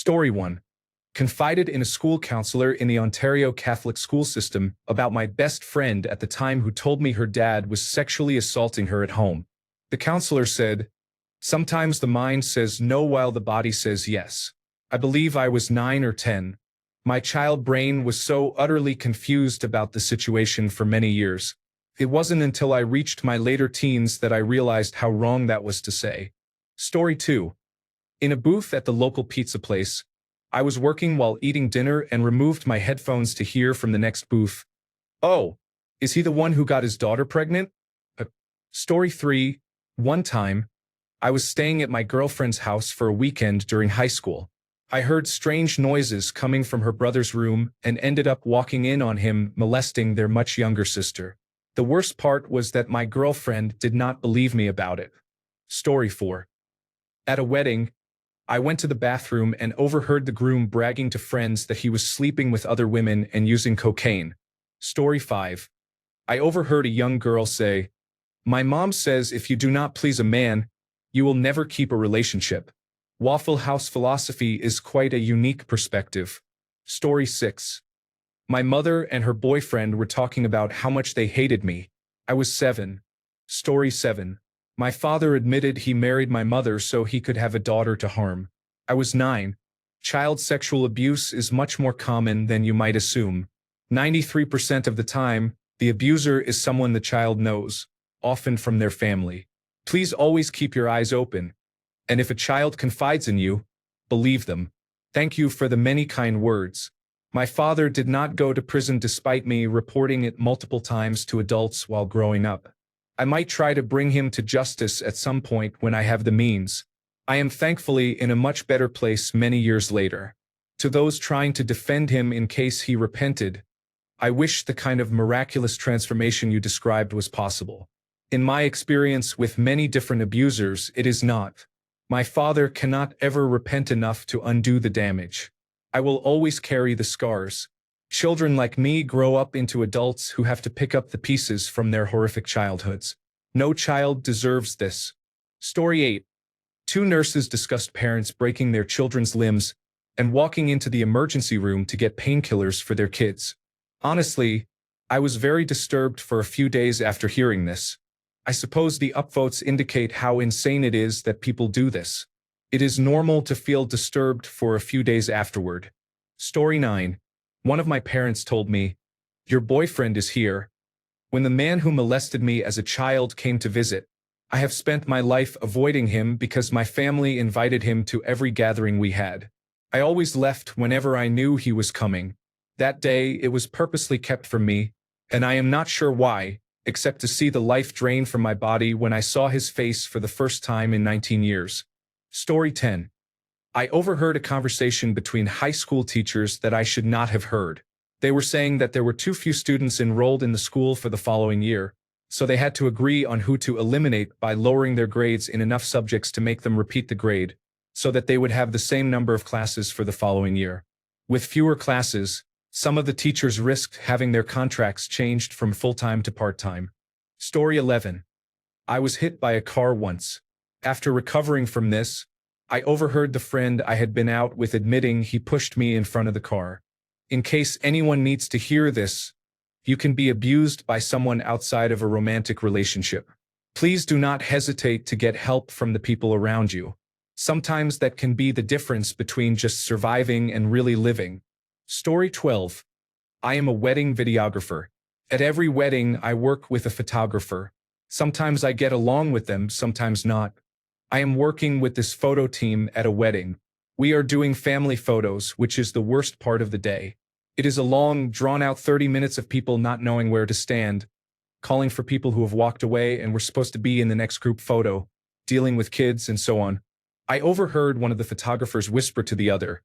Story 1. Confided in a school counselor in the Ontario Catholic school system about my best friend at the time who told me her dad was sexually assaulting her at home. The counselor said, "Sometimes the mind says no while the body says yes." I believe I was 9 or 10. My child brain was so utterly confused about the situation for many years. It wasn't until I reached my later teens that I realized how wrong that was to say. Story 2. In a booth at the local pizza place, I was working while eating dinner and removed my headphones to hear from the next booth, "Oh, is he the one who got his daughter pregnant?" Story 3. One time, I was staying at my girlfriend's house for a weekend during high school. I heard strange noises coming from her brother's room and ended up walking in on him molesting their much younger sister. The worst part was that my girlfriend did not believe me about it. Story 4. At a wedding, I went to the bathroom and overheard the groom bragging to friends that he was sleeping with other women and using cocaine. Story 5. I overheard a young girl say, "My mom says if you do not please a man, you will never keep a relationship." Waffle House philosophy is quite a unique perspective. Story 6. My mother and her boyfriend were talking about how much they hated me. I was 7. Story 7. My father admitted he married my mother so he could have a daughter to harm. I was 9. Child sexual abuse is much more common than you might assume. 93% of the time, the abuser is someone the child knows, often from their family. Please always keep your eyes open. And if a child confides in you, believe them. Thank you for the many kind words. My father did not go to prison despite me reporting it multiple times to adults while growing up. I might try to bring him to justice at some point when I have the means. I am thankfully in a much better place many years later. To those trying to defend him in case he repented, I wish the kind of miraculous transformation you described was possible. In my experience with many different abusers, it is not. My father cannot ever repent enough to undo the damage. I will always carry the scars. Children like me grow up into adults who have to pick up the pieces from their horrific childhoods. No child deserves this. Story 8. 2 nurses discussed parents breaking their children's limbs and walking into the emergency room to get painkillers for their kids. Honestly, I was very disturbed for a few days after hearing this. I suppose the upvotes indicate how insane it is that people do this. It is normal to feel disturbed for a few days afterward. Story 9. One of my parents told me, "Your boyfriend is here." When the man who molested me as a child came to visit, I have spent my life avoiding him because my family invited him to every gathering we had. I always left whenever I knew he was coming. That day, it was purposely kept from me, and I am not sure why, except to see the life drain from my body when I saw his face for the first time in 19 years. Story 10. I overheard a conversation between high school teachers that I should not have heard. They were saying that there were too few students enrolled in the school for the following year, so they had to agree on who to eliminate by lowering their grades in enough subjects to make them repeat the grade, so that they would have the same number of classes for the following year. With fewer classes, some of the teachers risked having their contracts changed from full-time to part-time. Story 11. I was hit by a car once. After recovering from this, I overheard the friend I had been out with admitting he pushed me in front of the car. In case anyone needs to hear this, you can be abused by someone outside of a romantic relationship. Please do not hesitate to get help from the people around you. Sometimes that can be the difference between just surviving and really living. Story 12. I am a wedding videographer. At every wedding, I work with a photographer. Sometimes I get along with them, sometimes not. I am working with this photo team at a wedding. We are doing family photos, which is the worst part of the day. It is a long, drawn-out 30 minutes of people not knowing where to stand, calling for people who have walked away and were supposed to be in the next group photo, dealing with kids, and so on. I overheard one of the photographers whisper to the other,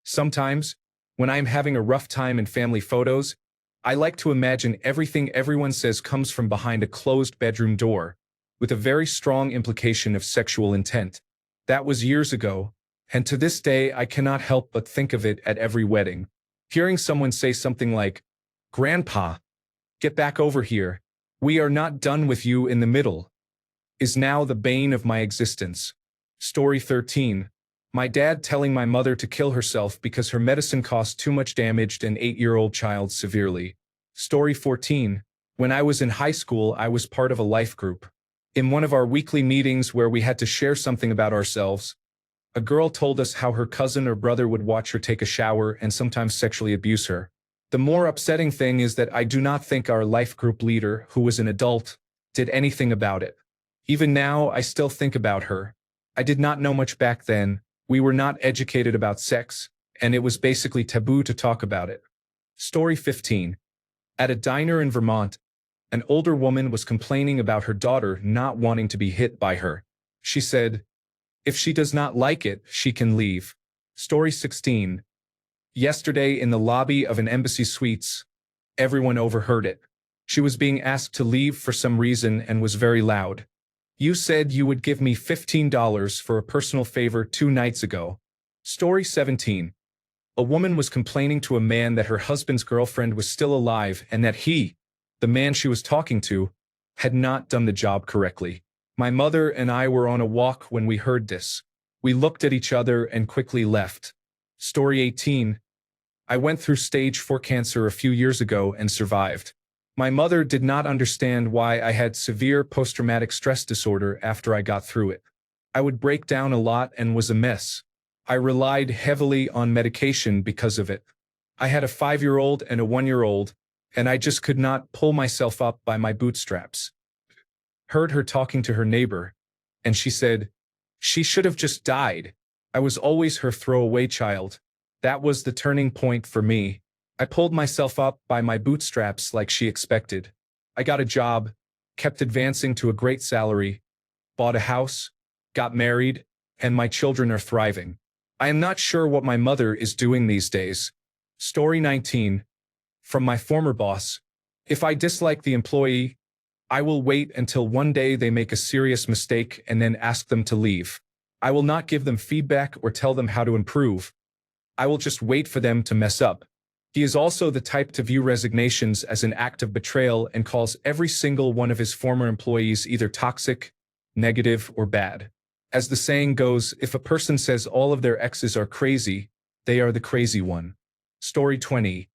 "Sometimes, when I am having a rough time in family photos, I like to imagine everything everyone says comes from behind a closed bedroom door, with a very strong implication of sexual intent." That was years ago, and to this day I cannot help but think of it at every wedding. Hearing someone say something like, "Grandpa, get back over here, we are not done with you in the middle," is now the bane of my existence. Story 13. My dad telling my mother to kill herself because her medicine caused too much damage to an 8-year-old child severely. Story 14. When I was in high school, I was part of a life group. In one of our weekly meetings where we had to share something about ourselves, a girl told us how her cousin or brother would watch her take a shower and sometimes sexually abuse her. The more upsetting thing is that I do not think our life group leader, who was an adult, did anything about it. Even now, I still think about her. I did not know much back then. We were not educated about sex, and it was basically taboo to talk about it. Story 15. At a diner in Vermont, an older woman was complaining about her daughter not wanting to be hit by her. She said, "If she does not like it, she can leave." Story 16. Yesterday in the lobby of an embassy suites, everyone overheard it. She was being asked to leave for some reason and was very loud. "You said you would give me $15 for a personal favor 2 nights ago." Story 17. A woman was complaining to a man that her husband's girlfriend was still alive and that he, the man she was talking to, had not done the job correctly. My mother and I were on a walk when we heard this. We looked at each other and quickly left. Story 18. I went through stage 4 cancer a few years ago and survived. My mother did not understand why I had severe post-traumatic stress disorder after I got through it. I would break down a lot and was a mess. I relied heavily on medication because of it. I had a 5-year-old and a 1-year-old, and I just could not pull myself up by my bootstraps. Heard her talking to her neighbor, and she said, "She should have just died." I was always her throwaway child. That was the turning point for me. I pulled myself up by my bootstraps like she expected. I got a job, kept advancing to a great salary, bought a house, got married, and my children are thriving. I am not sure what my mother is doing these days. Story 19. From my former boss. If I dislike the employee, I will wait until one day they make a serious mistake and then ask them to leave. I will not give them feedback or tell them how to improve. I will just wait for them to mess up. He is also the type to view resignations as an act of betrayal and calls every single one of his former employees either toxic, negative, or bad. As the saying goes, if a person says all of their exes are crazy, they are the crazy one. Story 20.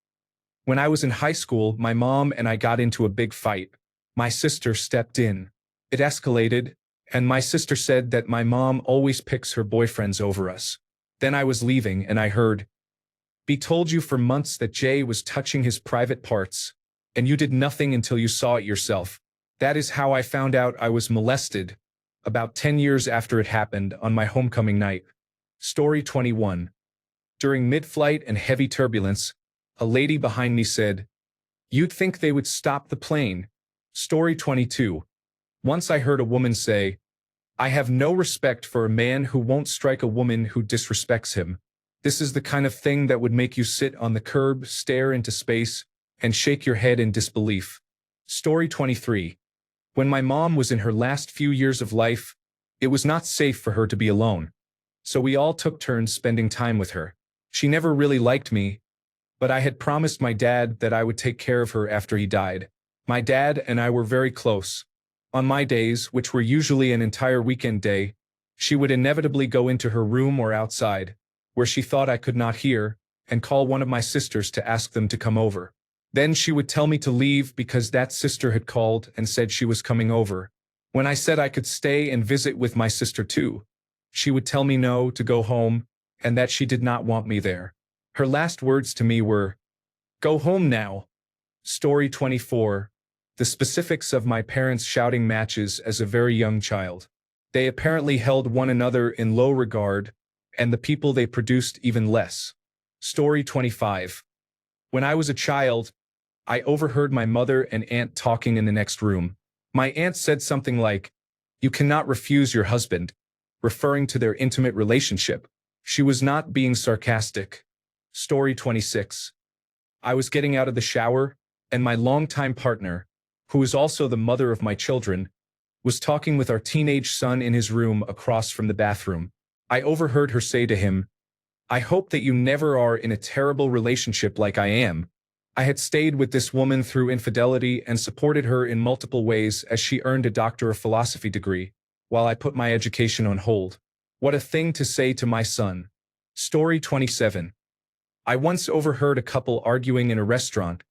When I was in high school, my mom and I got into a big fight. My sister stepped in. It escalated, and my sister said that my mom always picks her boyfriends over us. Then I was leaving and I heard, "Be told you for months that Jay was touching his private parts, and you did nothing until you saw it yourself." That is how I found out I was molested, about 10 years after it happened on my homecoming night. Story 21. During mid-flight and heavy turbulence, a lady behind me said, "You'd think they would stop the plane." Story 22. Once I heard a woman say, "I have no respect for a man who won't strike a woman who disrespects him. This is the kind of thing that would make you sit on the curb, stare into space, and shake your head in disbelief." Story 23. When my mom was in her last few years of life, it was not safe for her to be alone. So we all took turns spending time with her. She never really liked me, but I had promised my dad that I would take care of her after he died. My dad and I were very close. On my days, which were usually an entire weekend day, she would inevitably go into her room or outside, where she thought I could not hear, and call one of my sisters to ask them to come over. Then she would tell me to leave because that sister had called and said she was coming over. When I said I could stay and visit with my sister too, she would tell me no, to go home, and that she did not want me there. Her last words to me were, "Go home now." Story 24. The specifics of my parents' shouting matches as a very young child. They apparently held one another in low regard, and the people they produced even less. Story 25. When I was a child, I overheard my mother and aunt talking in the next room. My aunt said something like, "You cannot refuse your husband," referring to their intimate relationship. She was not being sarcastic. Story 26. I was getting out of the shower, and my longtime partner, who is also the mother of my children, was talking with our teenage son in his room across from the bathroom. I overheard her say to him, "I hope that you never are in a terrible relationship like I am." I had stayed with this woman through infidelity and supported her in multiple ways as she earned a Doctor of Philosophy degree, while I put my education on hold. What a thing to say to my son. Story 27. I once overheard a couple arguing in a restaurant,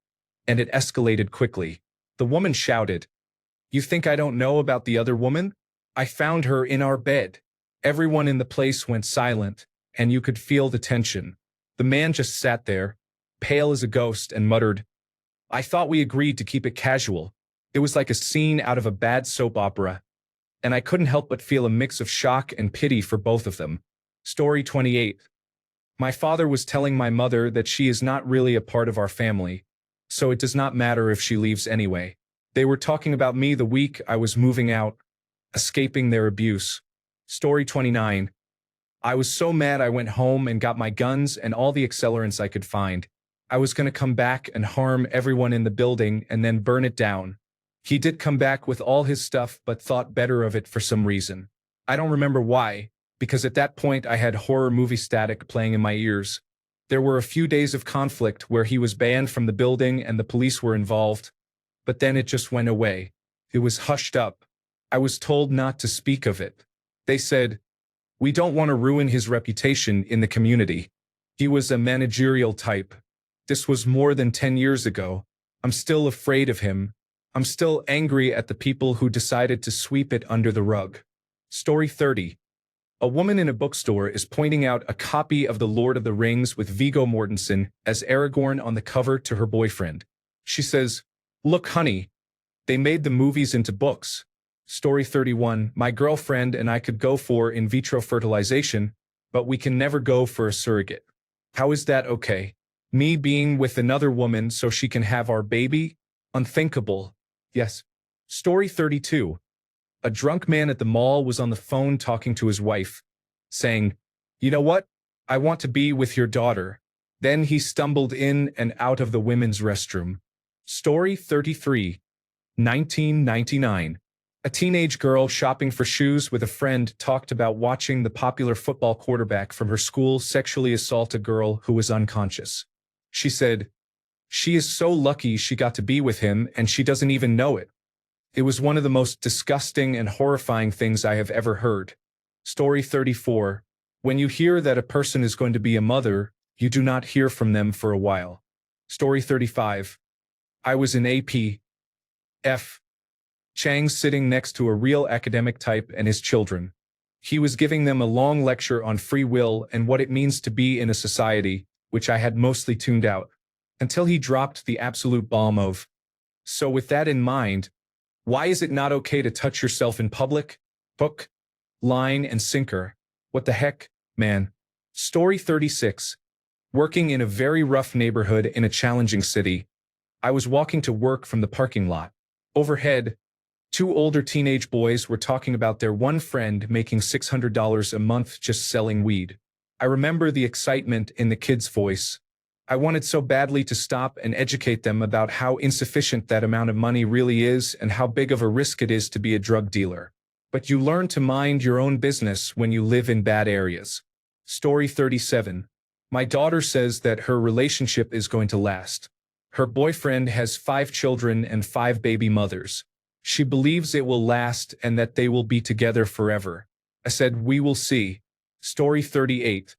and it escalated quickly. The woman shouted, "You think I don't know about the other woman? I found her in our bed." Everyone in the place went silent, and you could feel the tension. The man just sat there, pale as a ghost, and muttered, "I thought we agreed to keep it casual." It was like a scene out of a bad soap opera, and I couldn't help but feel a mix of shock and pity for both of them. Story 28. My father was telling my mother that she is not really a part of our family, so it does not matter if she leaves anyway. They were talking about me the week I was moving out, escaping their abuse. Story 29. I was so mad I went home and got my guns and all the accelerants I could find. I was going to come back and harm everyone in the building and then burn it down. He did come back with all his stuff but thought better of it for some reason. I don't remember why, because at that point I had horror movie static playing in my ears. There were a few days of conflict where he was banned from the building and the police were involved, but then it just went away. It was hushed up. I was told not to speak of it. They said, "We don't want to ruin his reputation in the community." He was a managerial type. This was more than 10 years ago. I'm still afraid of him. I'm still angry at the people who decided to sweep it under the rug. Story 30. A woman in a bookstore is pointing out a copy of The Lord of the Rings with Viggo Mortensen as Aragorn on the cover to her boyfriend. She says, "Look, honey, they made the movies into books." Story 31. My girlfriend and I could go for in vitro fertilization, but we can never go for a surrogate. How is that okay? Me being with another woman so she can have our baby? Unthinkable. Yes. Story 32. A drunk man at the mall was on the phone talking to his wife, saying, "You know what? I want to be with your daughter." Then he stumbled in and out of the women's restroom. Story 33. 1999. A teenage girl shopping for shoes with a friend talked about watching the popular football quarterback from her school sexually assault a girl who was unconscious. She said, "She is so lucky she got to be with him and she doesn't even know it." It was one of the most disgusting and horrifying things I have ever heard. Story 34. When you hear that a person is going to be a mother, you do not hear from them for a while. Story 35. I was in AP. F. Chang sitting next to a real academic type and his children. He was giving them a long lecture on free will and what it means to be in a society, which I had mostly tuned out, until he dropped the absolute bomb of, "So with that in mind, why is it not okay to touch yourself in public?" Hook, line, and sinker. What the heck, man? Story 36. Working in a very rough neighborhood in a challenging city, I was walking to work from the parking lot. Overhead, two older teenage boys were talking about their one friend making $600 a month just selling weed. I remember the excitement in the kid's voice. I wanted so badly to stop and educate them about how insufficient that amount of money really is and how big of a risk it is to be a drug dealer. But you learn to mind your own business when you live in bad areas. Story 37. My daughter says that her relationship is going to last. Her boyfriend has 5 children and 5 baby mothers. She believes it will last and that they will be together forever. I said, "We will see." Story 38.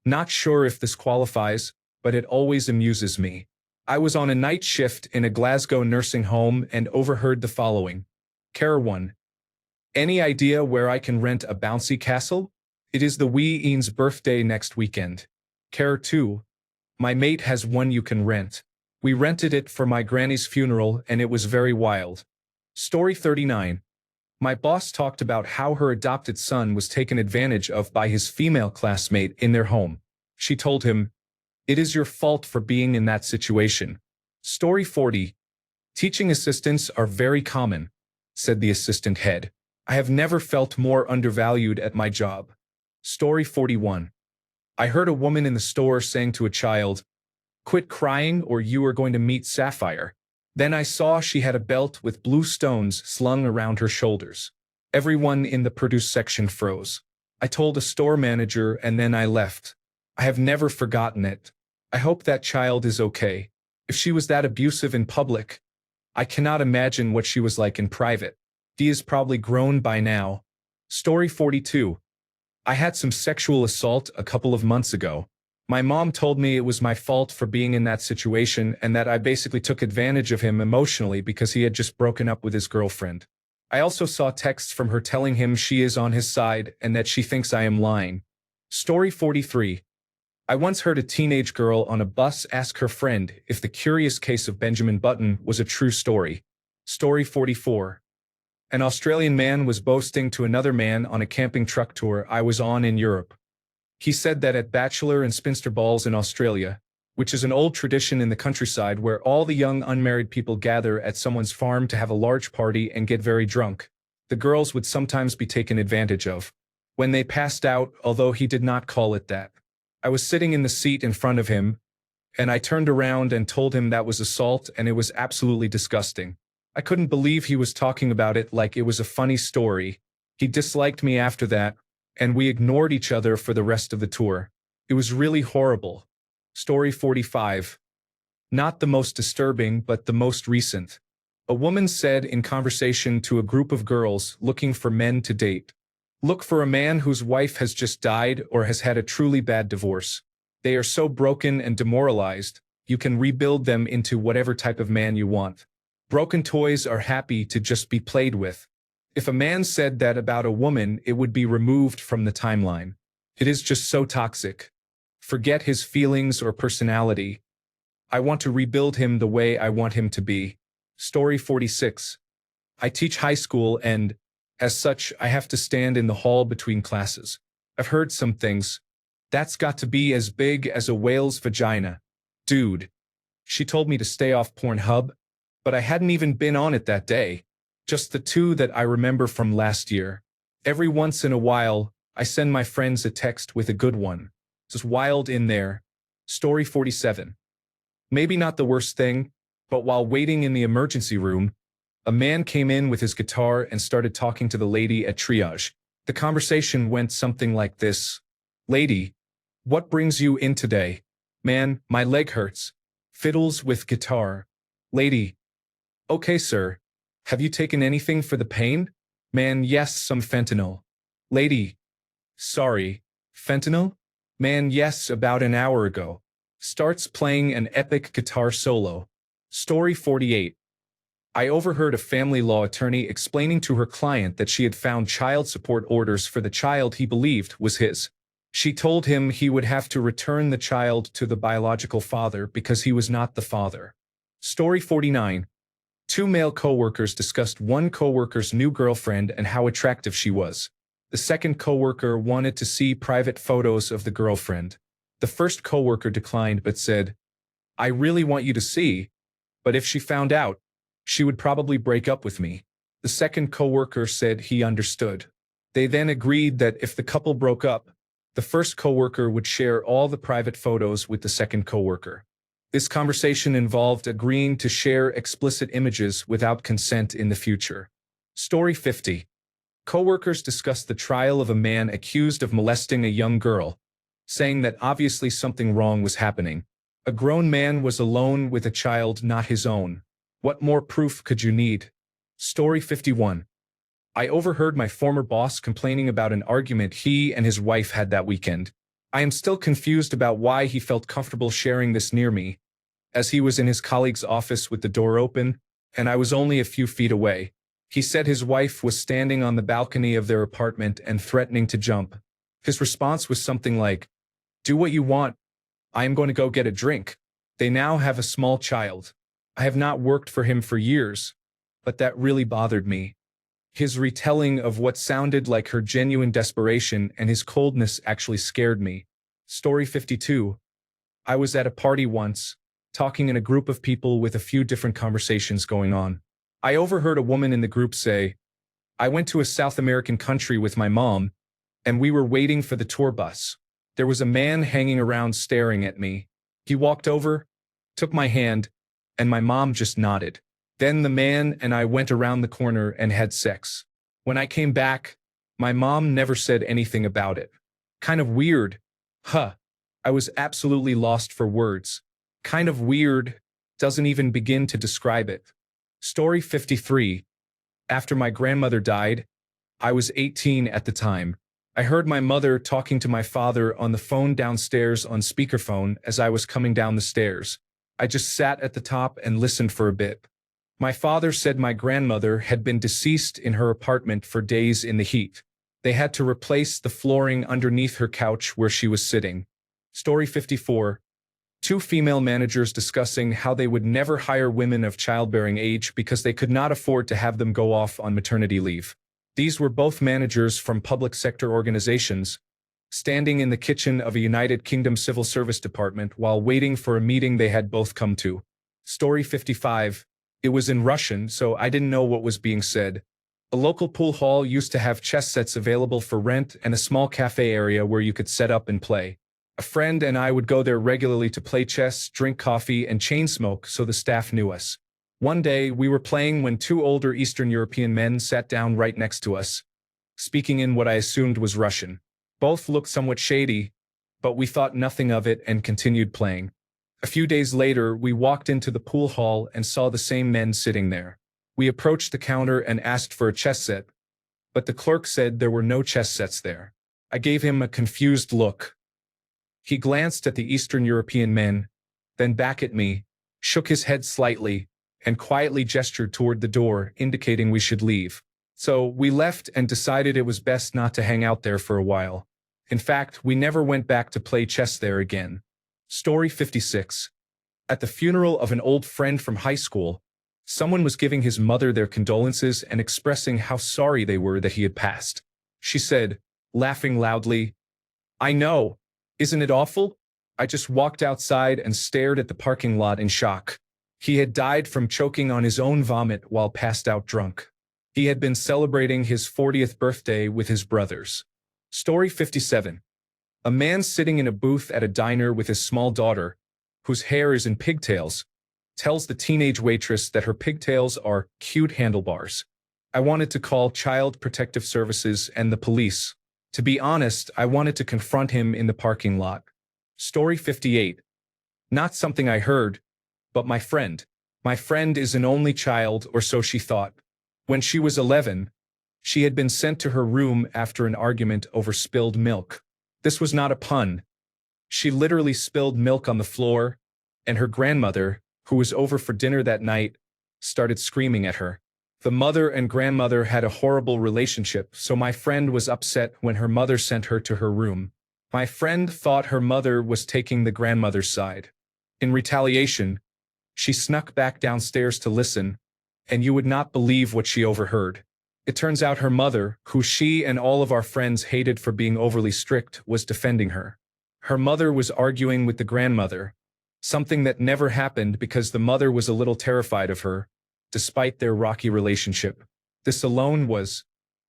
Not sure if this qualifies, but it always amuses me. I was on a night shift in a Glasgow nursing home and overheard the following. Care 1. Any idea where I can rent a bouncy castle? It is the wee Ian's birthday next weekend. Care 2. My mate has one you can rent. We rented it for my granny's funeral and it was very wild. Story 39. My boss talked about how her adopted son was taken advantage of by his female classmate in their home. She told him, "It is your fault for being in that situation." Story 40. Teaching assistants are very common, said the assistant head. I have never felt more undervalued at my job. Story 41. I heard a woman in the store saying to a child, "Quit crying or you are going to meet Sapphire." Then I saw she had a belt with blue stones slung around her shoulders. Everyone in the produce section froze. I told a store manager and then I left. I have never forgotten it. I hope that child is okay. If she was that abusive in public, I cannot imagine what she was like in private. She is probably grown by now. Story 42. I had some sexual assault a couple of months ago. My mom told me it was my fault for being in that situation and that I basically took advantage of him emotionally because he had just broken up with his girlfriend. I also saw texts from her telling him she is on his side and that she thinks I am lying. Story 43. I once heard a teenage girl on a bus ask her friend if the curious case of Benjamin Button was a true story. Story 44. An Australian man was boasting to another man on a camping truck tour I was on in Europe. He said that at bachelor and spinster balls in Australia, which is an old tradition in the countryside where all the young unmarried people gather at someone's farm to have a large party and get very drunk, the girls would sometimes be taken advantage of. When they passed out, although he did not call it that. I was sitting in the seat in front of him, and I turned around and told him that was assault and it was absolutely disgusting. I couldn't believe he was talking about it like it was a funny story. He disliked me after that, and we ignored each other for the rest of the tour. It was really horrible. Story 45. Not the most disturbing, but the most recent. A woman said in conversation to a group of girls looking for men to date, "Look for a man whose wife has just died or has had a truly bad divorce. They are so broken and demoralized, you can rebuild them into whatever type of man you want. Broken toys are happy to just be played with." If a man said that about a woman, it would be removed from the timeline. It is just so toxic. Forget his feelings or personality. I want to rebuild him the way I want him to be. Story 46. I teach high school and, as such, I have to stand in the hall between classes. I've heard some things. That's got to be as big as a whale's vagina. Dude. She told me to stay off Pornhub, but I hadn't even been on it that day. Just the two that I remember from last year. Every once in a while, I send my friends a text with a good one. Just wild in there. Story 47. Maybe not the worst thing, but while waiting in the emergency room, a man came in with his guitar and started talking to the lady at triage. The conversation went something like this. "Lady, what brings you in today?" "Man, my leg hurts." "Fiddles with guitar." "Lady, okay, sir. Have you taken anything for the pain?" "Man, yes, some fentanyl." "Lady, sorry, fentanyl?" "Man, yes, about an hour ago." Starts playing an epic guitar solo. Story 48. I overheard a family law attorney explaining to her client that she had found child support orders for the child he believed was his. She told him he would have to return the child to the biological father because he was not the father. Story 49. Two male coworkers discussed one coworker's new girlfriend and how attractive she was. The second coworker wanted to see private photos of the girlfriend. The first coworker declined but said, "I really want you to see, but if she found out, she would probably break up with me." The second coworker said he understood. They then agreed that if the couple broke up, the first coworker would share all the private photos with the second coworker. This conversation involved agreeing to share explicit images without consent in the future. Story 50. Coworkers discussed the trial of a man accused of molesting a young girl, saying that obviously something wrong was happening. A grown man was alone with a child not his own. What more proof could you need? Story 51. I overheard my former boss complaining about an argument he and his wife had that weekend. I am still confused about why he felt comfortable sharing this near me, as he was in his colleague's office with the door open, and I was only a few feet away. He said his wife was standing on the balcony of their apartment and threatening to jump. His response was something like, "Do what you want. I am going to go get a drink." They now have a small child. I have not worked for him for years, but that really bothered me. His retelling of what sounded like her genuine desperation and his coldness actually scared me. Story 52. I was at a party once, talking in a group of people with a few different conversations going on. I overheard a woman in the group say, "I went to a South American country with my mom, and we were waiting for the tour bus. There was a man hanging around staring at me. He walked over, took my hand, and my mom just nodded. Then the man and I went around the corner and had sex. When I came back, my mom never said anything about it. Kind of weird. Huh. I was absolutely lost for words. Kind of weird doesn't even begin to describe it. Story 53. After my grandmother died, I was 18 at the time. I heard my mother talking to my father on the phone downstairs on speakerphone as I was coming down the stairs. I just sat at the top and listened for a bit. My father said my grandmother had been deceased in her apartment for days in the heat. They had to replace the flooring underneath her couch where she was sitting. Story 54. Two female managers discussing how they would never hire women of childbearing age because they could not afford to have them go off on maternity leave. These were both managers from public sector organizations, standing in the kitchen of a United Kingdom civil service department while waiting for a meeting they had both come to. Story 55. It was in Russian, so I didn't know what was being said. A local pool hall used to have chess sets available for rent and a small cafe area where you could set up and play. A friend and I would go there regularly to play chess, drink coffee, and chain smoke so the staff knew us. One day, we were playing when two older Eastern European men sat down right next to us, speaking in what I assumed was Russian. Both looked somewhat shady, but we thought nothing of it and continued playing. A few days later, we walked into the pool hall and saw the same men sitting there. We approached the counter and asked for a chess set, but the clerk said there were no chess sets there. I gave him a confused look. He glanced at the Eastern European men, then back at me, shook his head slightly, and quietly gestured toward the door, indicating we should leave. So we left and decided it was best not to hang out there for a while. In fact, we never went back to play chess there again. Story 56. At the funeral of an old friend from high school, someone was giving his mother their condolences and expressing how sorry they were that he had passed. She said, laughing loudly, "I know. Isn't it awful?" I just walked outside and stared at the parking lot in shock. He had died from choking on his own vomit while passed out drunk. He had been celebrating his 40th birthday with his brothers. Story 57. A man sitting in a booth at a diner with his small daughter, whose hair is in pigtails, tells the teenage waitress that her pigtails are cute handlebars. I wanted to call Child Protective Services and the police. To be honest, I wanted to confront him in the parking lot. Story 58. Not something I heard, but my friend. My friend is an only child, or so she thought. When she was 11, she had been sent to her room after an argument over spilled milk. This was not a pun. She literally spilled milk on the floor, and her grandmother, who was over for dinner that night, started screaming at her. The mother and grandmother had a horrible relationship, so my friend was upset when her mother sent her to her room. My friend thought her mother was taking the grandmother's side. In retaliation, she snuck back downstairs to listen, and you would not believe what she overheard. It turns out her mother, who she and all of our friends hated for being overly strict, was defending her. Her mother was arguing with the grandmother, something that never happened because the mother was a little terrified of her, despite their rocky relationship. This alone was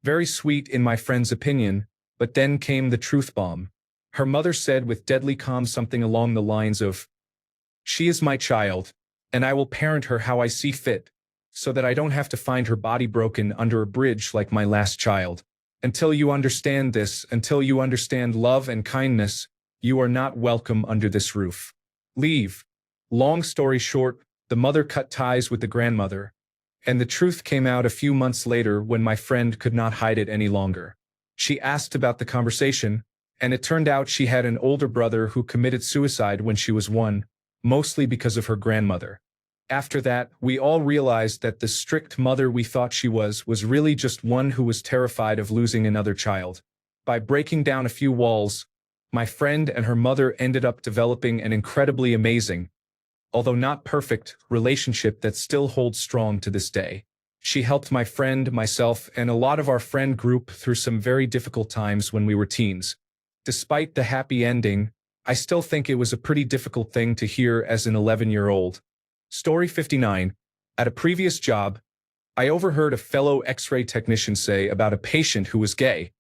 very sweet in my friend's opinion, but then came the truth bomb. Her mother said with deadly calm something along the lines of, "She is my child, and I will parent her how I see fit, so that I don't have to find her body broken under a bridge like my last child. Until you understand this, until you understand love and kindness, you are not welcome under this roof. Leave." Long story short, the mother cut ties with the grandmother, and the truth came out a few months later when my friend could not hide it any longer. She asked about the conversation, and it turned out she had an older brother who committed suicide when she was 1, mostly because of her grandmother. After that, we all realized that the strict mother we thought she was really just one who was terrified of losing another child. By breaking down a few walls, my friend and her mother ended up developing an incredibly amazing, although not perfect, relationship that still holds strong to this day. She helped my friend, myself, and a lot of our friend group through some very difficult times when we were teens. Despite the happy ending, I still think it was a pretty difficult thing to hear as an 11-year-old. Story 59. At a previous job, I overheard a fellow X-ray technician say about a patient who was gay,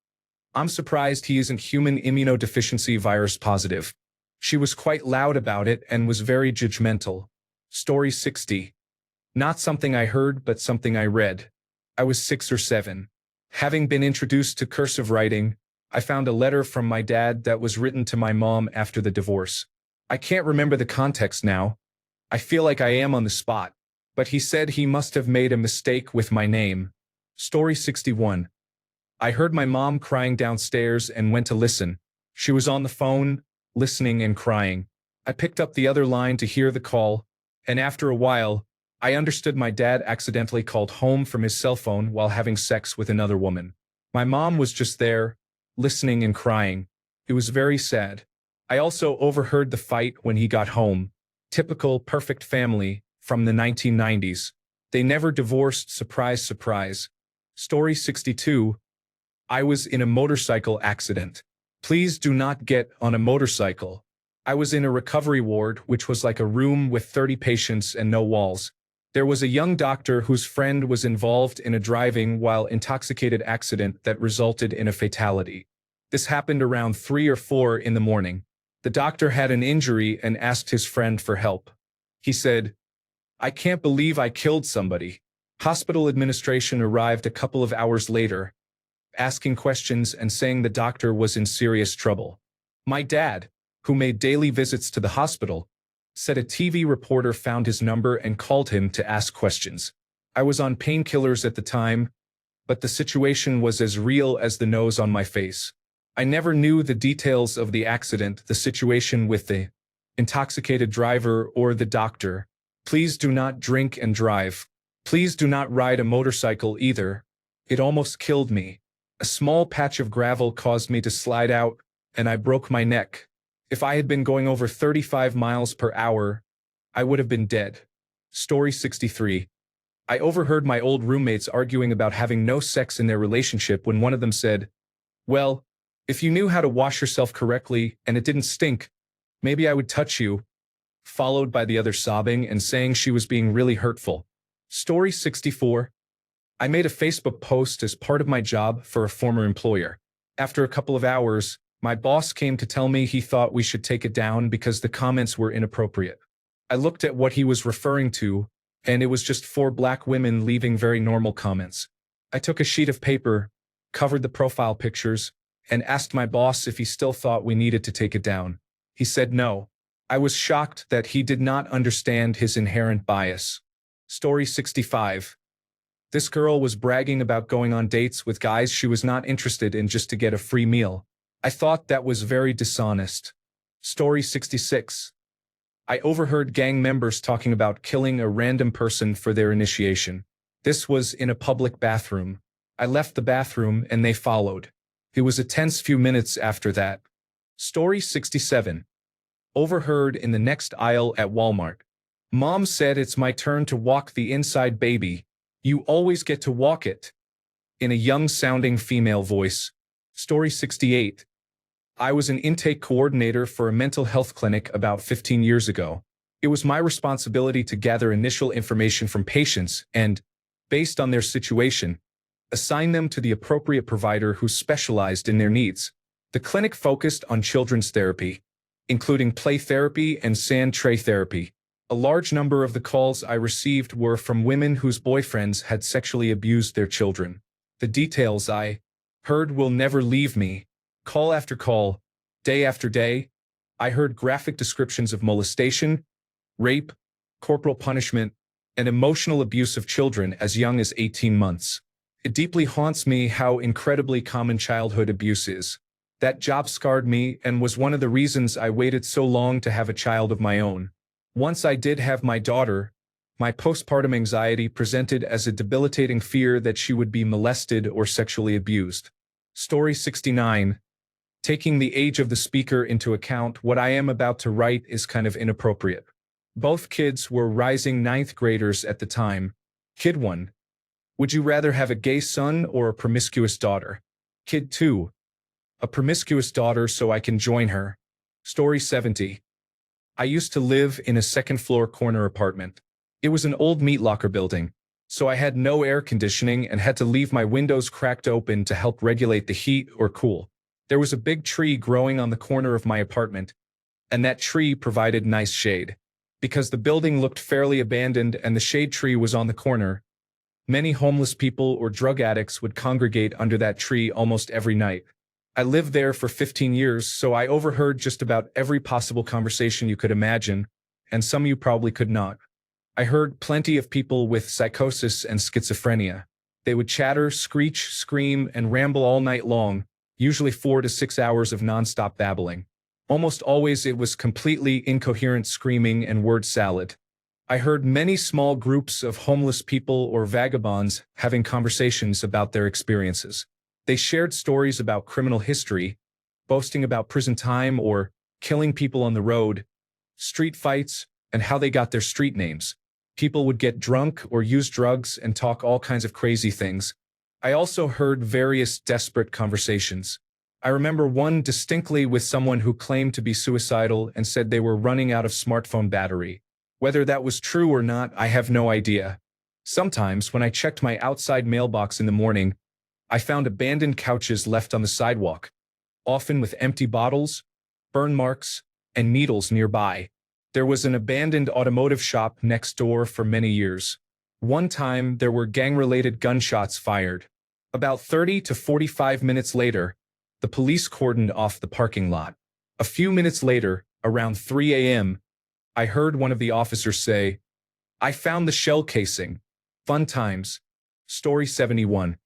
"I'm surprised he isn't human immunodeficiency virus positive." She was quite loud about it and was very judgmental. Story 60. Not something I heard, but something I read. I was 6 or 7. Having been introduced to cursive writing, I found a letter from my dad that was written to my mom after the divorce. I can't remember the context now. I feel like I am on the spot, but he said he must have made a mistake with my name. Story 61. I heard my mom crying downstairs and went to listen. She was on the phone, listening and crying. I picked up the other line to hear the call, and after a while, I understood my dad accidentally called home from his cell phone while having sex with another woman. My mom was just there, listening and crying. It was very sad. I also overheard the fight when he got home. Typical perfect family from the 1990s. They never divorced, surprise, surprise. Story 62. I was in a motorcycle accident. Please do not get on a motorcycle. I was in a recovery ward, which was like a room with 30 patients and no walls. There was a young doctor whose friend was involved in a driving while intoxicated accident that resulted in a fatality. This happened around 3 or 4 in the morning. The doctor had an injury and asked his friend for help. He said, "I can't believe I killed somebody." Hospital administration arrived a couple of hours later, asking questions and saying the doctor was in serious trouble. My dad, who made daily visits to the hospital, said a TV reporter found his number and called him to ask questions. I was on painkillers at the time, but the situation was as real as the nose on my face. I never knew the details of the accident, the situation with the intoxicated driver or the doctor. Please do not drink and drive. Please do not ride a motorcycle either. It almost killed me. A small patch of gravel caused me to slide out, and I broke my neck. If I had been going over 35 miles per hour, I would have been dead. Story 63. I overheard my old roommates arguing about having no sex in their relationship when one of them said, "Well, if you knew how to wash yourself correctly and it didn't stink, maybe I would touch you," followed by the other sobbing and saying she was being really hurtful. Story 64. I made a Facebook post as part of my job for a former employer. After a couple of hours, my boss came to tell me he thought we should take it down because the comments were inappropriate. I looked at what he was referring to, and it was just 4 black women leaving very normal comments. I took a sheet of paper, covered the profile pictures, and asked my boss if he still thought we needed to take it down. He said no. I was shocked that he did not understand his inherent bias. Story 65. This girl was bragging about going on dates with guys she was not interested in just to get a free meal. I thought that was very dishonest. Story 66. I overheard gang members talking about killing a random person for their initiation. This was in a public bathroom. I left the bathroom and they followed. It was a tense few minutes after that. Story 67. Overheard in the next aisle at Walmart. Mom said it's my turn to walk the inside baby. You always get to walk it. In a young-sounding female voice. Story 68. I was an intake coordinator for a mental health clinic about 15 years ago. It was my responsibility to gather initial information from patients and, based on their situation, assign them to the appropriate provider who specialized in their needs. The clinic focused on children's therapy, including play therapy and sand tray therapy. A large number of the calls I received were from women whose boyfriends had sexually abused their children. The details I heard will never leave me. Call after call, day after day, I heard graphic descriptions of molestation, rape, corporal punishment, and emotional abuse of children as young as 18 months. It deeply haunts me how incredibly common childhood abuse is. That job scarred me and was one of the reasons I waited so long to have a child of my own. Once I did have my daughter, my postpartum anxiety presented as a debilitating fear that she would be molested or sexually abused. Story 69. Taking the age of the speaker into account, what I am about to write is kind of inappropriate. Both kids were rising 9th graders at the time. Kid 1. Would you rather have a gay son or a promiscuous daughter? Kid 2. A promiscuous daughter so I can join her. Story 70. I used to live in a second-floor corner apartment. It was an old meat locker building, so I had no air conditioning and had to leave my windows cracked open to help regulate the heat or cool. There was a big tree growing on the corner of my apartment, and that tree provided nice shade. Because the building looked fairly abandoned and the shade tree was on the corner, many homeless people or drug addicts would congregate under that tree almost every night. I lived there for 15 years, so I overheard just about every possible conversation you could imagine, and some you probably could not. I heard plenty of people with psychosis and schizophrenia. They would chatter, screech, scream, and ramble all night long, usually 4 to 6 hours of nonstop babbling. Almost always it was completely incoherent screaming and word salad. I heard many small groups of homeless people or vagabonds having conversations about their experiences. They shared stories about criminal history, boasting about prison time or killing people on the road, street fights, and how they got their street names. People would get drunk or use drugs and talk all kinds of crazy things. I also heard various desperate conversations. I remember one distinctly with someone who claimed to be suicidal and said they were running out of smartphone battery. Whether that was true or not, I have no idea. Sometimes, when I checked my outside mailbox in the morning, I found abandoned couches left on the sidewalk, often with empty bottles, burn marks, and needles nearby. There was an abandoned automotive shop next door for many years. One time, there were gang-related gunshots fired. About 30 to 45 minutes later, the police cordoned off the parking lot. A few minutes later, around 3 a.m., I heard one of the officers say, "I found the shell casing. Fun times." Story 71.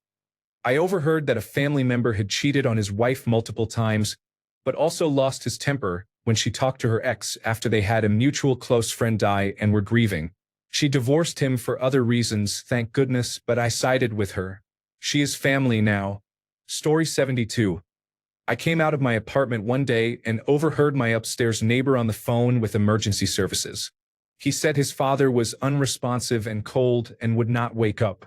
I overheard that a family member had cheated on his wife multiple times, but also lost his temper when she talked to her ex after they had a mutual close friend die and were grieving. She divorced him for other reasons, thank goodness, but I sided with her. She is family now. Story 72. I came out of my apartment one day and overheard my upstairs neighbor on the phone with emergency services. He said his father was unresponsive and cold and would not wake up.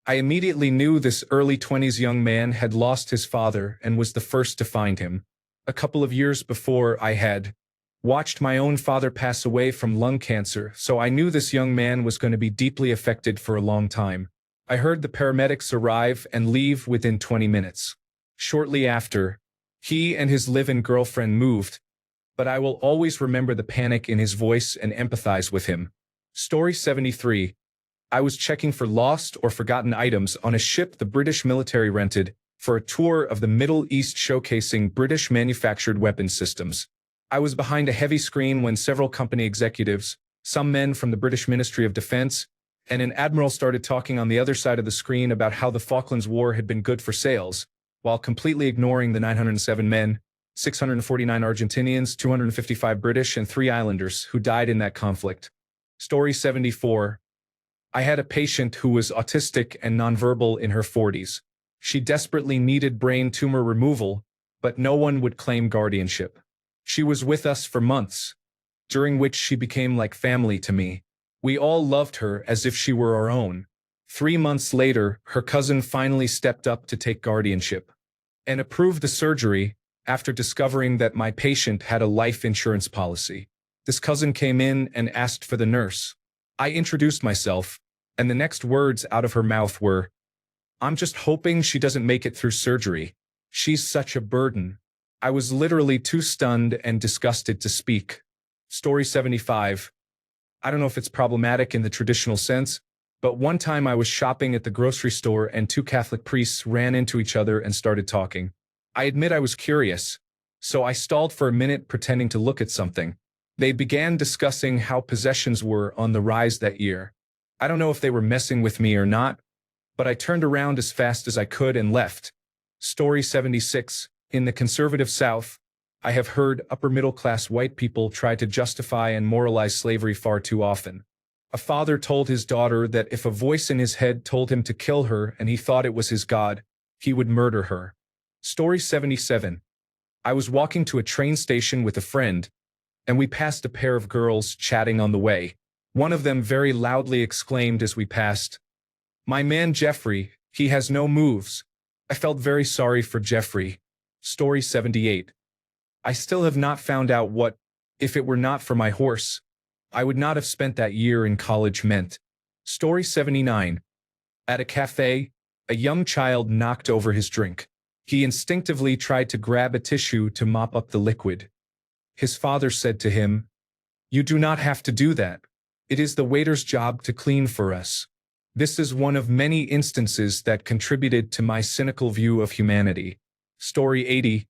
I immediately knew this early 20s young man had lost his father and was the first to find him. A couple of years before, I had watched my own father pass away from lung cancer, so I knew this young man was going to be deeply affected for a long time. I heard the paramedics arrive and leave within 20 minutes. Shortly after, he and his live-in girlfriend moved, but I will always remember the panic in his voice and empathize with him. Story 73. I was checking for lost or forgotten items on a ship the British military rented for a tour of the Middle East showcasing British-manufactured weapon systems. I was behind a heavy screen when several company executives, some men from the British Ministry of Defense, and an admiral started talking on the other side of the screen about how the Falklands War had been good for sales, while completely ignoring the 907 men, 649 Argentinians, 255 British, and 3 Islanders who died in that conflict. Story 74. I had a patient who was autistic and nonverbal in her 40s. She desperately needed brain tumor removal, but no one would claim guardianship. She was with us for months, during which she became like family to me. We all loved her as if she were our own. 3 months later, her cousin finally stepped up to take guardianship and approved the surgery after discovering that my patient had a life insurance policy. This cousin came in and asked for the nurse. I introduced myself, and the next words out of her mouth were, "I'm just hoping she doesn't make it through surgery. She's such a burden." I was literally too stunned and disgusted to speak. Story 75. I don't know if it's problematic in the traditional sense, but one time I was shopping at the grocery store and 2 Catholic priests ran into each other and started talking. I admit I was curious, so I stalled for a minute pretending to look at something. They began discussing how possessions were on the rise that year. I don't know if they were messing with me or not, but I turned around as fast as I could and left. Story 76. In the conservative South, I have heard upper-middle-class white people try to justify and moralize slavery far too often. A father told his daughter that if a voice in his head told him to kill her and he thought it was his God, he would murder her. Story 77. I was walking to a train station with a friend, and we passed a pair of girls chatting on the way. One of them very loudly exclaimed as we passed, "My man Jeffrey, he has no moves." I felt very sorry for Jeffrey. Story 78. I still have not found out what, if it were not for my horse, I would not have spent that year in college meant. Story 79. At a cafe, a young child knocked over his drink. He instinctively tried to grab a tissue to mop up the liquid. His father said to him, "You do not have to do that. It is the waiter's job to clean for us." This is one of many instances that contributed to my cynical view of humanity. Story 80.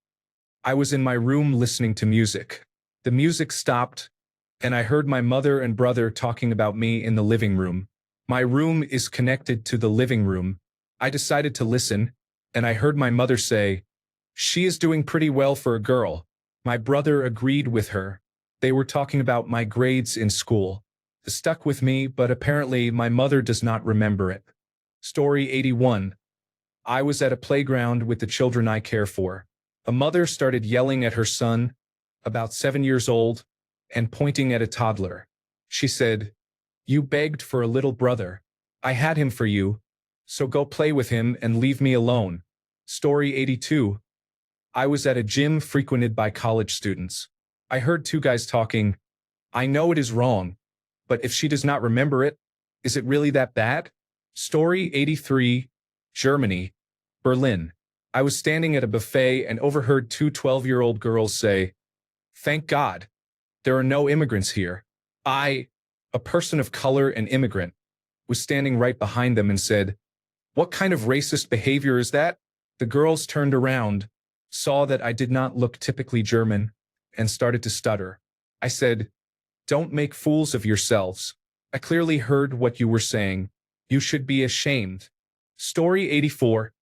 I was in my room listening to music. The music stopped, and I heard my mother and brother talking about me in the living room. My room is connected to the living room. I decided to listen, and I heard my mother say, "She is doing pretty well for a girl." My brother agreed with her. They were talking about my grades in school. It stuck with me, but apparently my mother does not remember it. Story 81. I was at a playground with the children I care for. A mother started yelling at her son, about 7 years old, and pointing at a toddler. She said, "You begged for a little brother. I had him for you, so go play with him and leave me alone." Story 82. I was at a gym frequented by college students. I heard two guys talking. I know it is wrong, but if she does not remember it, is it really that bad? Story 83. Germany, Berlin. I was standing at a buffet and overheard two 12-year-old girls say, "Thank God, there are no immigrants here." I, a person of color and immigrant, was standing right behind them and said, "What kind of racist behavior is that?" The girls turned around, saw that I did not look typically German, and started to stutter. I said, "Don't make fools of yourselves. I clearly heard what you were saying. You should be ashamed." Story 84.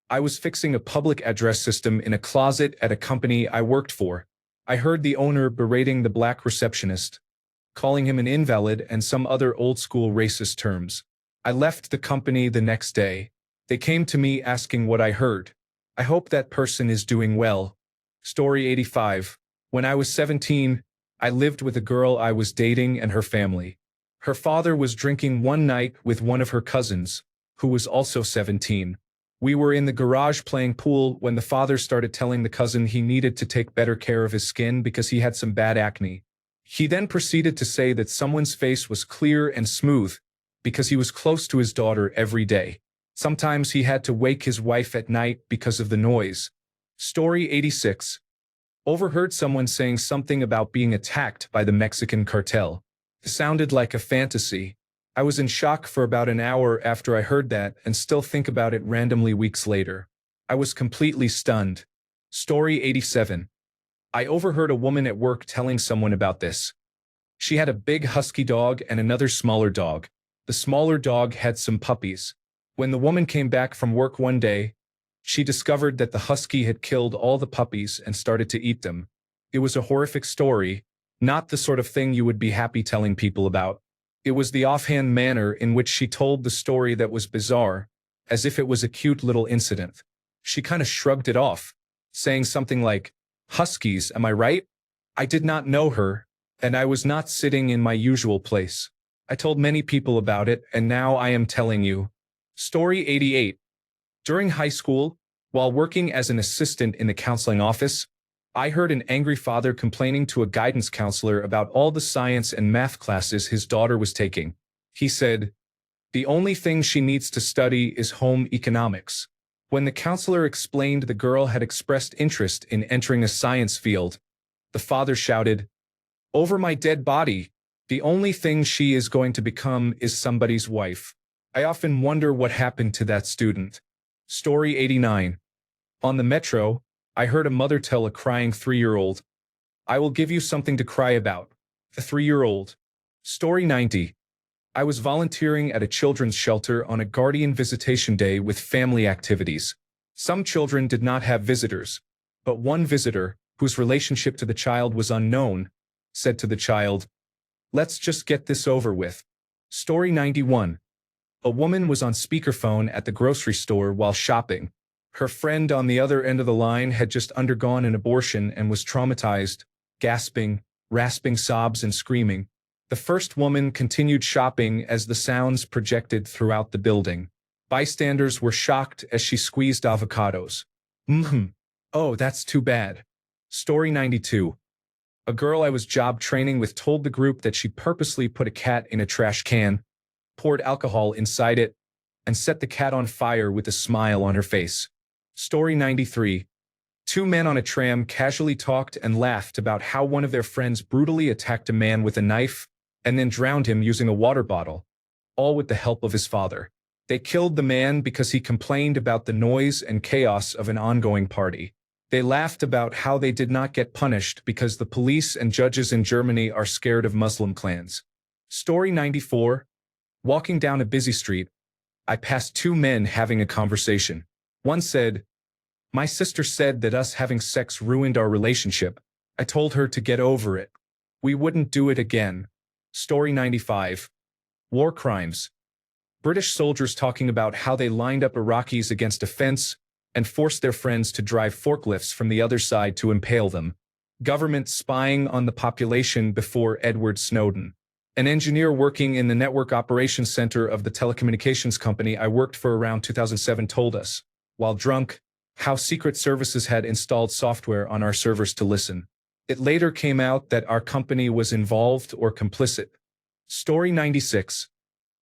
I was fixing a public address system in a closet at a company I worked for. I heard the owner berating the black receptionist, calling him an invalid and some other old-school racist terms. I left the company the next day. They came to me asking what I heard. I hope that person is doing well. Story 85. When I was 17, I lived with a girl I was dating and her family. Her father was drinking one night with one of her cousins, who was also 17. We were in the garage playing pool when the father started telling the cousin he needed to take better care of his skin because he had some bad acne. He then proceeded to say that someone's face was clear and smooth because he was close to his daughter every day. Sometimes he had to wake his wife at night because of the noise. Story 86. Overheard someone saying something about being attacked by the Mexican cartel. It sounded like a fantasy. I was in shock for about an hour after I heard that and still think about it randomly weeks later. I was completely stunned. Story 87. I overheard a woman at work telling someone about this. She had a big husky dog and another smaller dog. The smaller dog had some puppies. When the woman came back from work one day, she discovered that the husky had killed all the puppies and started to eat them. It was a horrific story, not the sort of thing you would be happy telling people about. It was the offhand manner in which she told the story that was bizarre, as if it was a cute little incident. She kind of shrugged it off, saying something like, "Huskies, am I right?" I did not know her, and I was not sitting in my usual place. I told many people about it, and now I am telling you. Story 88. During high school, while working as an assistant in the counseling office, I heard an angry father complaining to a guidance counselor about all the science and math classes his daughter was taking. He said, "The only thing she needs to study is home economics." When the counselor explained the girl had expressed interest in entering a science field, the father shouted, "Over my dead body, the only thing she is going to become is somebody's wife." I often wonder what happened to that student. Story 89. On the metro, I heard a mother tell a crying 3-year-old, "I will give you something to cry about." The 3-year-old. Story 90. I was volunteering at a children's shelter on a guardian visitation day with family activities. Some children did not have visitors, but one visitor, whose relationship to the child was unknown, said to the child, "Let's just get this over with." Story 91. A woman was on speakerphone at the grocery store while shopping. Her friend on the other end of the line had just undergone an abortion and was traumatized, gasping, rasping sobs and screaming. The first woman continued shopping as the sounds projected throughout the building. Bystanders were shocked as she squeezed avocados. Oh, that's too bad. Story 92. A girl I was job training with told the group that she purposely put a cat in a trash can, poured alcohol inside it, and set the cat on fire with a smile on her face. Story 93. Two men on a tram casually talked and laughed about how one of their friends brutally attacked a man with a knife and then drowned him using a water bottle, all with the help of his father. They killed the man because he complained about the noise and chaos of an ongoing party. They laughed about how they did not get punished because the police and judges in Germany are scared of Muslim clans. Story 94. Walking down a busy street, I passed two men having a conversation. One said, "My sister said that us having sex ruined our relationship. I told her to get over it. We wouldn't do it again." Story 95. War crimes. British soldiers talking about how they lined up Iraqis against a fence and forced their friends to drive forklifts from the other side to impale them. Government spying on the population before Edward Snowden. An engineer working in the network operations center of the telecommunications company I worked for around 2007 told us, while drunk, how Secret Services had installed software on our servers to listen. It later came out that our company was involved or complicit. Story 96.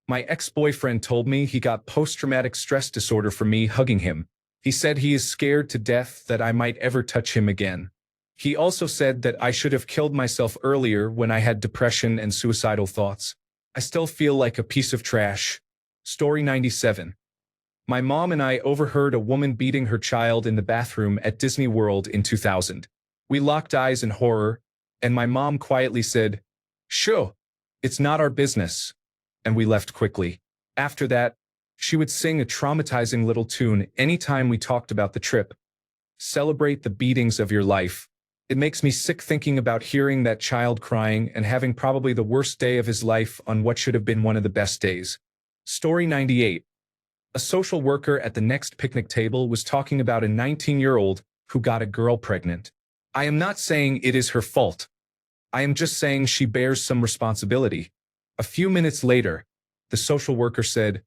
My ex-boyfriend told me he got post-traumatic stress disorder from me hugging him. He said he is scared to death that I might ever touch him again. He also said that I should have killed myself earlier when I had depression and suicidal thoughts. I still feel like a piece of trash. Story 97. My mom and I overheard a woman beating her child in the bathroom at Disney World in 2000. We locked eyes in horror, and my mom quietly said, "Sure, it's not our business," and we left quickly. After that, she would sing a traumatizing little tune anytime we talked about the trip. Celebrate the beatings of your life. It makes me sick thinking about hearing that child crying and having probably the worst day of his life on what should have been one of the best days. Story 98. A social worker at the next picnic table was talking about a 19-year-old who got a girl pregnant. I am not saying it is her fault. I am just saying she bears some responsibility. A few minutes later, the social worker said,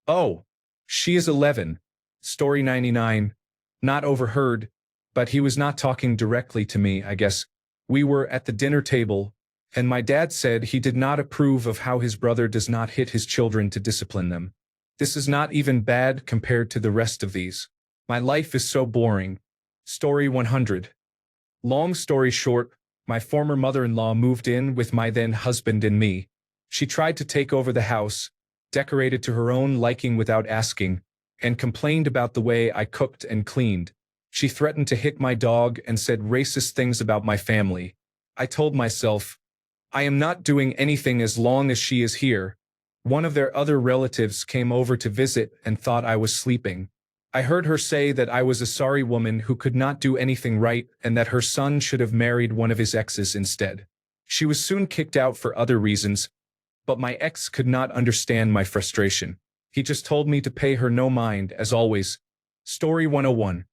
"Oh, she is 11. Story 99. Not overheard, but he was not talking directly to me, I guess. We were at the dinner table, and my dad said he did not approve of how his brother does not hit his children to discipline them. This is not even bad compared to the rest of these. My life is so boring." Story 100. Long story short, my former mother-in-law moved in with my then husband and me. She tried to take over the house, decorated to her own liking without asking, and complained about the way I cooked and cleaned. She threatened to hit my dog and said racist things about my family. I told myself, I am not doing anything as long as she is here. One of their other relatives came over to visit and thought I was sleeping. I heard her say that I was a sorry woman who could not do anything right and that her son should have married one of his exes instead. She was soon kicked out for other reasons, but my ex could not understand my frustration. He just told me to pay her no mind, as always. Story 101.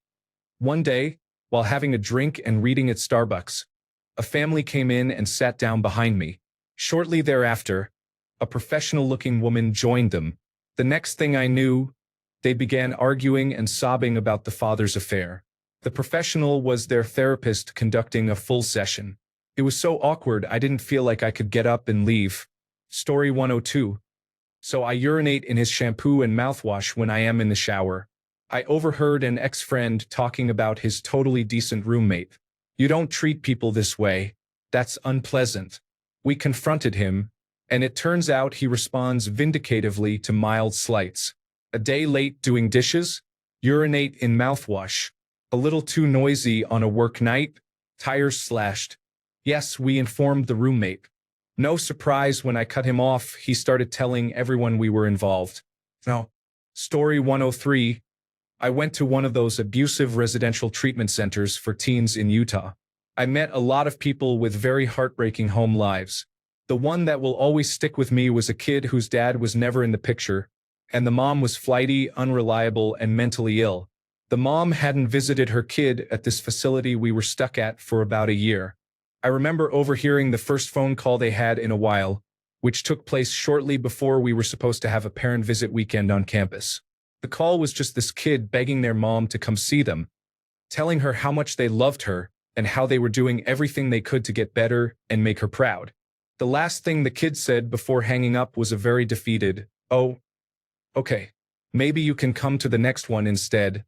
One day, while having a drink and reading at Starbucks, a family came in and sat down behind me. Shortly thereafter, a professional-looking woman joined them. The next thing I knew, they began arguing and sobbing about the father's affair. The professional was their therapist conducting a full session. It was so awkward I didn't feel like I could get up and leave. Story 102. So I urinate in his shampoo and mouthwash when I am in the shower. I overheard an ex-friend talking about his totally decent roommate. You don't treat people this way. That's unpleasant. We confronted him, and it turns out he responds vindicatively to mild slights. A day late doing dishes, urinate in mouthwash, a little too noisy on a work night, tires slashed. Yes, we informed the roommate. No surprise when I cut him off, he started telling everyone we were involved. No. Story 103. I went to one of those abusive residential treatment centers for teens in Utah. I met a lot of people with very heartbreaking home lives. The one that will always stick with me was a kid whose dad was never in the picture, and the mom was flighty, unreliable, and mentally ill. The mom hadn't visited her kid at this facility we were stuck at for about a year. I remember overhearing the first phone call they had in a while, which took place shortly before we were supposed to have a parent visit weekend on campus. The call was just this kid begging their mom to come see them, telling her how much they loved her and how they were doing everything they could to get better and make her proud. The last thing the kid said before hanging up was a very defeated, "Oh, okay, maybe you can come to the next one instead,"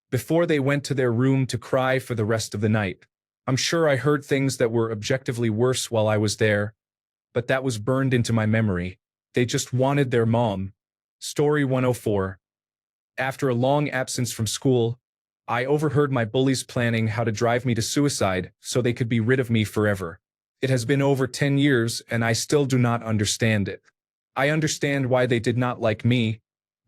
before they went to their room to cry for the rest of the night. I'm sure I heard things that were objectively worse while I was there, but that was burned into my memory. They just wanted their mom. Story 104. After a long absence from school, I overheard my bullies planning how to drive me to suicide so they could be rid of me forever. It has been over 10 years and I still do not understand it. I understand why they did not like me,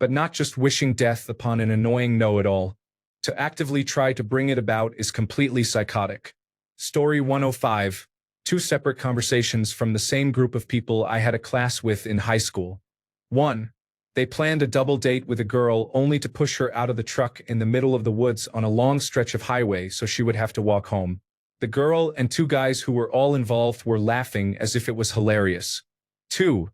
but not just wishing death upon an annoying know-it-all. To actively try to bring it about is completely psychotic. Story 105. Two separate conversations from the same group of people I had a class with in high school. 1. They planned a double date with a girl only to push her out of the truck in the middle of the woods on a long stretch of highway so she would have to walk home. The girl and two guys who were all involved were laughing as if it was hilarious. 2.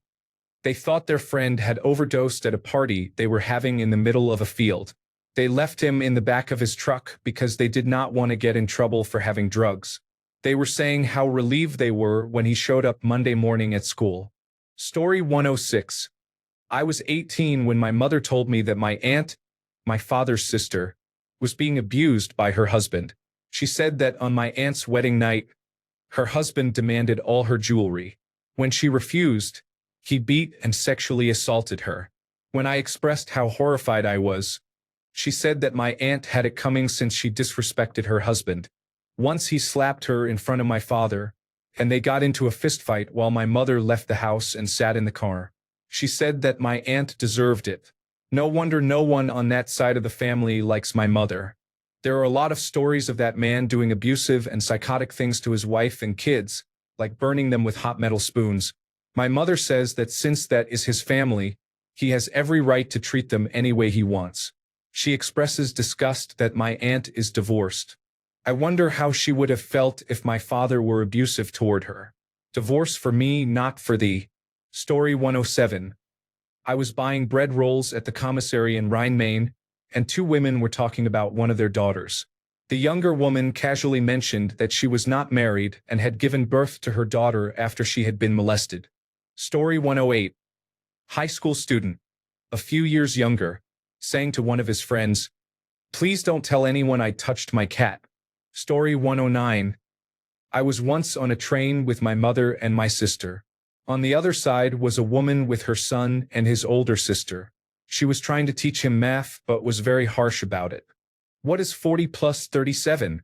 They thought their friend had overdosed at a party they were having in the middle of a field. They left him in the back of his truck because they did not want to get in trouble for having drugs. They were saying how relieved they were when he showed up Monday morning at school. Story 106. I was 18 when my mother told me that my aunt, my father's sister, was being abused by her husband. She said that on my aunt's wedding night, her husband demanded all her jewelry. When she refused, he beat and sexually assaulted her. When I expressed how horrified I was, she said that my aunt had it coming since she disrespected her husband. Once he slapped her in front of my father, and they got into a fistfight while my mother left the house and sat in the car. She said that my aunt deserved it. No wonder no one on that side of the family likes my mother. There are a lot of stories of that man doing abusive and psychotic things to his wife and kids, like burning them with hot metal spoons. My mother says that since that is his family, he has every right to treat them any way he wants. She expresses disgust that my aunt is divorced. I wonder how she would have felt if my father were abusive toward her. Divorce for me, not for thee. Story 107. I was buying bread rolls at the commissary in Rhine-Main, and two women were talking about one of their daughters. The younger woman casually mentioned that she was not married and had given birth to her daughter after she had been molested. Story 108. High school student, a few years younger, saying to one of his friends, "Please don't tell anyone I touched my cat." Story 109. I was once on a train with my mother and my sister. On the other side was a woman with her son and his older sister. She was trying to teach him math but was very harsh about it. "What is 40 plus 37?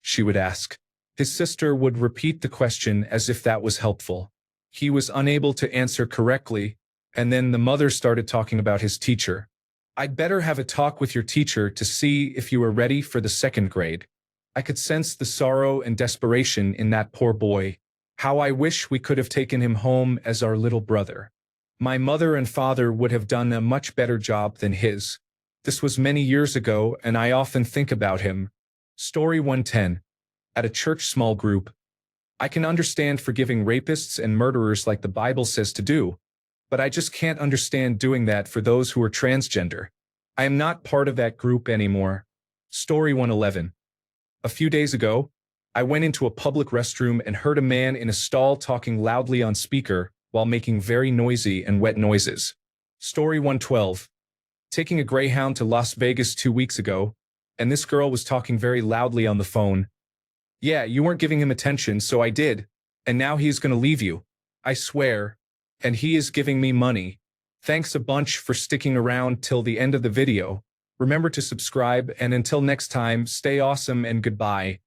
She would ask. His sister would repeat the question as if that was helpful. He was unable to answer correctly, and then the mother started talking about his teacher. "I'd better have a talk with your teacher to see if you are ready for the second grade." I could sense the sorrow and desperation in that poor boy. How I wish we could have taken him home as our little brother. My mother and father would have done a much better job than his. This was many years ago, and I often think about him. Story 110. At a church small group. I can understand forgiving rapists and murderers like the Bible says to do, but I just can't understand doing that for those who are transgender. I am not part of that group anymore. Story 111. A few days ago, I went into a public restroom and heard a man in a stall talking loudly on speaker while making very noisy and wet noises. Story 112. Taking a Greyhound to Las Vegas 2 weeks ago, and this girl was talking very loudly on the phone. "Yeah, you weren't giving him attention, so I did, and now he's gonna leave you. I swear. And he is giving me money. Thanks a bunch for sticking around till the end of the video. Remember to subscribe, and until next time, stay awesome and goodbye."